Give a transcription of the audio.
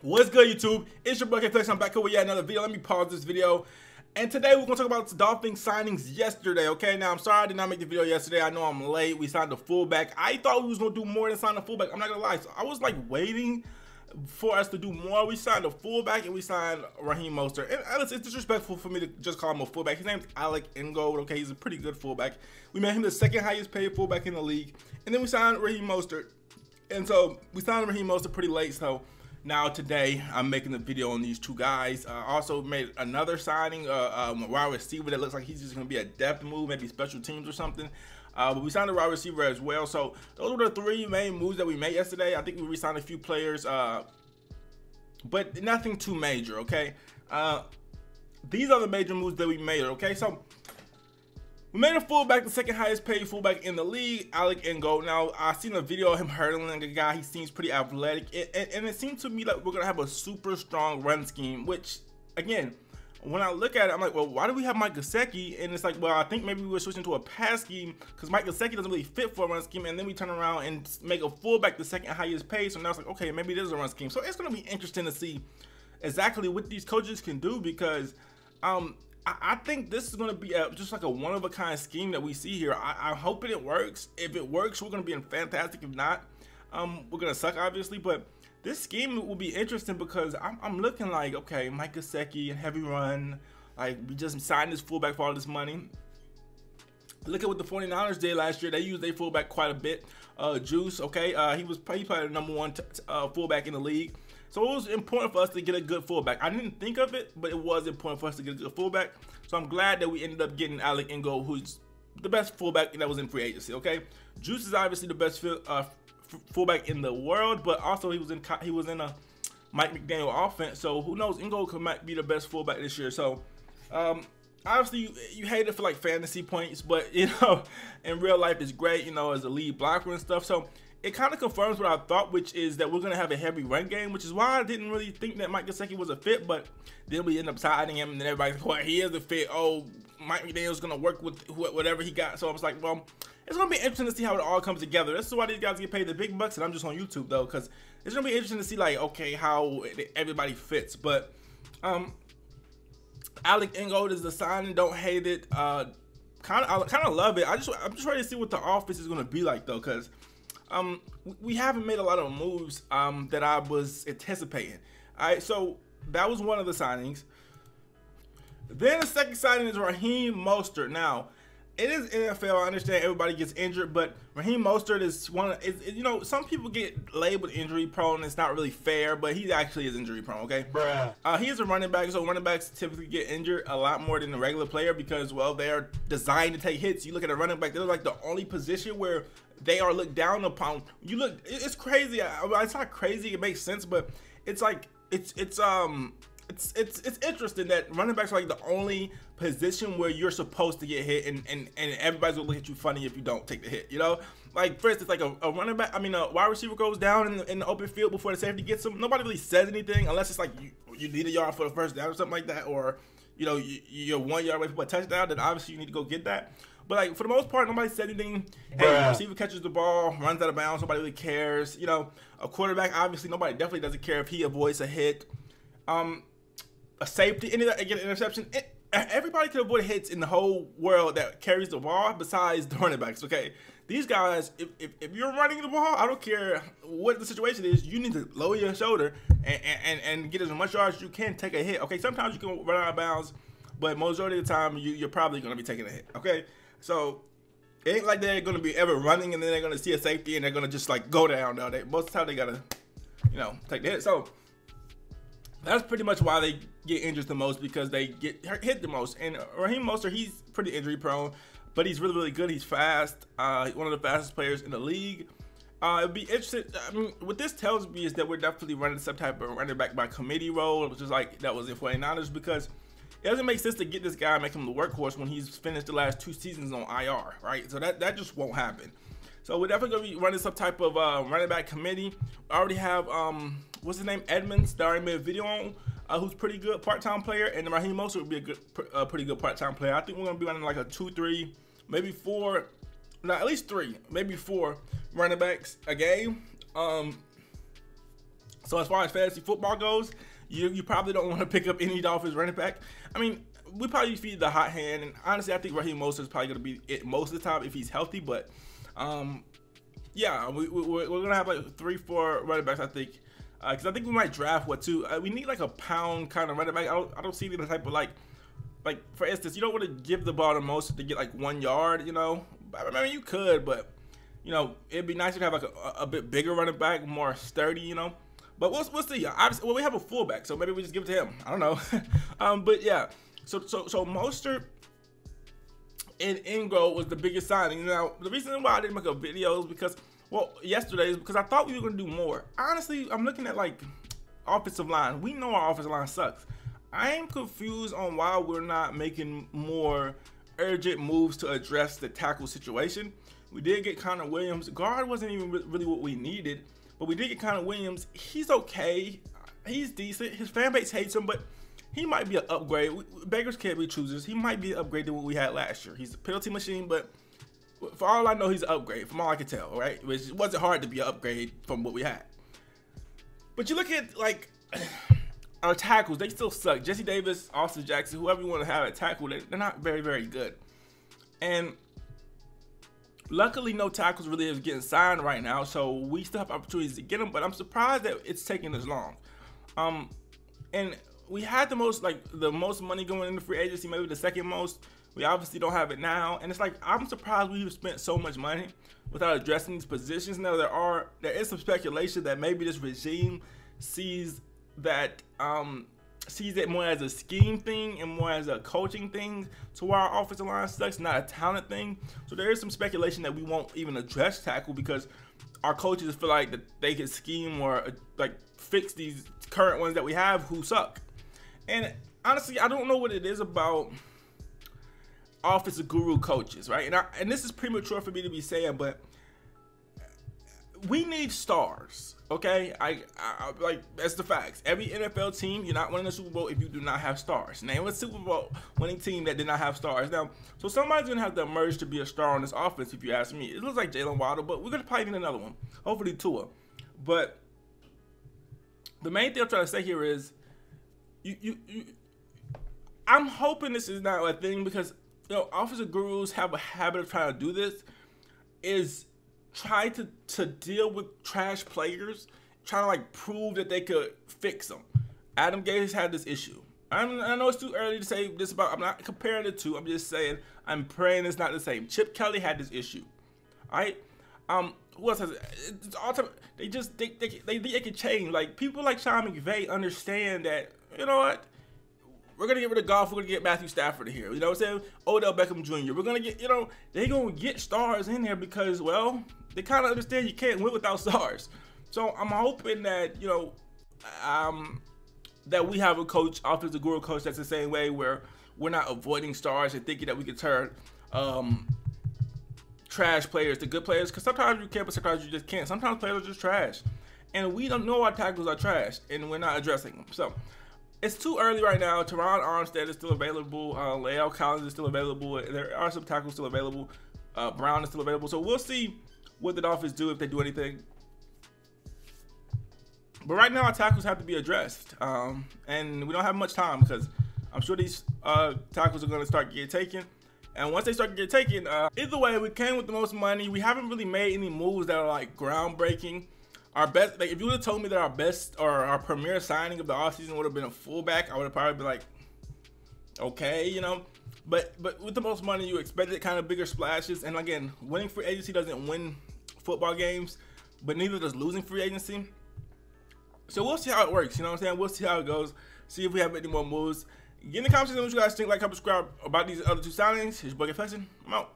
What's good, YouTube? It's your boy K-Flex. I'm back here with yet another video. Let me pause this video. And today we're going to talk about the Dolphins signings yesterday, okay? Now, I'm sorry I did not make the video yesterday. I know I'm late. We signed the fullback. I thought we was going to do more than sign the fullback. I'm not going to lie. So I was like waiting for us to do more. We signed a fullback and we signed Raheem Mostert. And it's disrespectful for me to just call him a fullback. His name's Alec Ingold, okay? He's a pretty good fullback. We made him the second highest paid fullback in the league. And then we signed Raheem Mostert. And so we signed Raheem Mostert pretty late, so now today I'm making a video on these two guys. Also made another signing, wide receiver that looks like he's just going to be a depth move, maybe special teams or something. But we signed a wide receiver as well. So those were the three main moves that we made yesterday. I think we re-signed a few players, but nothing too major, okay? These are the major moves that we made, okay? So we made a fullback, the second highest paid fullback in the league, Alec Ingold. Now, I've seen a video of him hurdling a guy. He seems pretty athletic. And it seems to me like we're going to have a super strong run scheme, which, again, when I look at it, I'm like, well, why do we have Mike Gesicki? And it's like, well, I think maybe we were switching to a pass scheme because Mike Gesicki doesn't really fit for a run scheme. And then we turn around and make a fullback the second highest paid. So now it's like, okay, maybe there's a run scheme. So it's going to be interesting to see exactly what these coaches can do because I think this is going to be just like a one-of-a-kind scheme that we see here. I'm hoping it works. If it works, we're going to be fantastic. If not, we're going to suck, obviously. But this scheme will be interesting because I'm looking like, okay, Mike Gesicki and heavy run. Like, we just signed this fullback for all this money. Look at what the 49ers did last year. They used their fullback quite a bit. Juice, okay, he probably the number one fullback in the league. So it was important for us to get a good fullback. I didn't think of it, but it was important for us to get a good fullback. So I'm glad that we ended up getting Alec Ingold, who's the best fullback that was in free agency, okay? Juice is obviously the best fullback in the world, but also he was in a Mike McDaniel offense. So who knows, Ingold might be the best fullback this year. So obviously you hate it for like fantasy points, but you know, in real life it's great, you know, as a lead blocker and stuff. So it kind of confirms what I thought, which is that we're going to have a heavy run game, which is why I didn't really think that Mike Gesicki was a fit, but then we end up signing him, and then everybody's like, well, he is a fit. Oh, Mike McDaniel's going to work with whatever he got. So I was like, well, it's going to be interesting to see how it all comes together. This is why these guys get paid the big bucks, and I'm just on YouTube, though, because it's going to be interesting to see, like, okay, how everybody fits. But Alec Ingold is the signing. Don't hate it. I kind of love it. I'm just ready to see what the offense is going to be like, though, because we haven't made a lot of moves that I was anticipating. All right, so that was one of the signings. Then the second signing is Raheem Mostert. Now, it is NFL. I understand everybody gets injured, but Raheem Mostert is you know, some people get labeled injury prone. It's not really fair, but he actually is injury prone, okay? Bruh. He is a running back, so running backs typically get injured a lot more than the regular player because, well, they're designed to take hits. You look at a running back, they're like the only position where they are looked down upon. You look, it's crazy. It's not crazy. It makes sense, but it's like it's interesting that running backs are like the only position where you're supposed to get hit, and everybody's gonna look at you funny if you don't take the hit. You know, like for instance, like a running back. I mean, a wide receiver goes down in the open field before the safety gets him. Nobody really says anything unless it's like you need a yard for the first down or something like that, or you know you're 1 yard away from a touchdown. Then obviously you need to go get that. But like for the most part, nobody said anything. Hey, the receiver catches the ball, runs out of bounds. Nobody really cares. You know, a quarterback, obviously nobody definitely doesn't care if he avoids a hit. A safety, again, interception. Everybody can avoid hits in the whole world that carries the ball besides the running backs, okay? These guys, if you're running the ball, I don't care what the situation is, you need to lower your shoulder and get as much yards as you can, take a hit, okay? Sometimes you can run out of bounds, but majority of the time, you're probably going to be taking a hit, okay? So it ain't like they're going to be ever running and then they're going to see a safety and they're going to just like go down. No, most of the time they got to, you know, take the hit. So that's pretty much why they get injured the most, because they get hit the most. And Raheem Mostert, he's pretty injury prone, but he's really, really good. He's fast. He's one of the fastest players in the league. It'd be interesting. I mean, what this tells me is that we're definitely running some type of running back by committee role, which is like that was in 49ers, because it doesn't make sense to get this guy and make him the workhorse when he's finished the last 2 seasons on IR, right? So that just won't happen. So we're definitely going to be running some type of running back committee. I already have, what's his name, Edmonds, that I already made a video on, who's pretty good part-time player, and Raheem Mostert would be a pretty good part-time player. I think we're going to be running like a 2-3, maybe 4, no, at least 3, maybe 4 running backs a game. So as far as fantasy football goes, you probably don't want to pick up any Dolphins running back. I mean, we probably feed the hot hand, and honestly, I think Raheem Mostert is probably going to be it most of the time if he's healthy. But yeah, we're going to have like 3-4 running backs, I think, because I think we might draft two. We need like a pound kind of running back. I don't see the type of like for instance, you don't want to give the ball to Mostert to get like 1 yard. You know, I mean you could, but you know it'd be nice to have like a bit bigger running back, more sturdy. You know. But we'll see. Obviously, well, we have a fullback, so maybe we just give it to him. I don't know. But yeah, so Mostert and Ingold was the biggest signing. Now, the reason why I didn't make a video is because, well, yesterday is because I thought we were going to do more. Honestly, I'm looking at like offensive line. We know our offensive line sucks. I am confused on why we're not making more urgent moves to address the tackle situation. We did get Connor Williams. Guard wasn't even really what we needed. But we did get Connor Williams. He's okay. He's decent. His fan base hates him, but he might be an upgrade. Beggars can't be choosers. He might be an upgrade to what we had last year. He's a penalty machine, but for all I know, he's an upgrade, from all I can tell, right? Which wasn't hard to be an upgrade from what we had. But you look at, like, our tackles. They still suck. Jesse Davis, Austin Jackson, whoever you want to have at tackle, they're not very, very good. And luckily, no tackles really is getting signed right now, so we still have opportunities to get them. But I'm surprised that it's taking this long. And we had the most money going into free agency, maybe the second most. We obviously don't have it now, and it's like I'm surprised we've spent so much money without addressing these positions. Now there is some speculation that maybe this regime sees it more as a scheme thing and more as a coaching thing to where our offensive line sucks, not a talent thing. So there is some speculation that we won't even address tackle because our coaches feel like that they can scheme or like fix these current ones that we have who suck. And honestly, I don't know what it is about offensive guru coaches, right? And this is premature for me to be saying, but we need stars, okay? I like, that's the facts. Every NFL team, you're not winning the Super Bowl if you do not have stars. Name a Super Bowl winning team that did not have stars. Now, so somebody's gonna have to emerge to be a star on this offense, if you ask me. It looks like Jalen Waddle, but we're gonna probably need another one. Hopefully Tua. But the main thing I'm trying to say here is, I'm hoping this is not a thing because, you know, offensive gurus have a habit of trying to do this, is try to deal with trash players, trying to like prove that they could fix them. Adam Gase had this issue. I know it's too early to say this about, I'm not comparing the two, I'm just saying, I'm praying it's not the same. Chip Kelly had this issue, alright? Who else has it? It's all time, they can change. Like, people like Sean McVay understand that, you know what, we're going to get rid of Goff, we're going to get Matthew Stafford here, you know what I'm saying? Odell Beckham Jr., we're going to get, you know, they're going to get stars in there because, well, they kind of understand you can't win without stars. So I'm hoping that, you know, that we have a coach, offensive guru coach, that's the same way, where we're not avoiding stars and thinking that we can turn trash players to good players, because sometimes you can, but sometimes you just can't. Sometimes players are just trash, and we don't know our tackles are trash, and we're not addressing them. So it's too early right now. Teron Armstead is still available. Lael Collins is still available. There are some tackles still available. Brown is still available. So we'll see what the Dolphins do, if they do anything. But right now, our tackles have to be addressed, and we don't have much time because I'm sure these tackles are going to start getting taken. And once they start to get taken, either way, we came with the most money. We haven't really made any moves that are like groundbreaking. Our best, like, if you would have told me that our best or our premier signing of the offseason would have been a fullback, I would have probably been like, okay, you know. But with the most money, you expected kind of bigger splashes. And again, winning free agency doesn't win football games, but neither does losing free agency. So we'll see how it works, you know what I'm saying? We'll see how it goes, see if we have any more moves. Get in the comments what you guys think, like, comment, subscribe about these other two signings. Here's your boy, I'm out.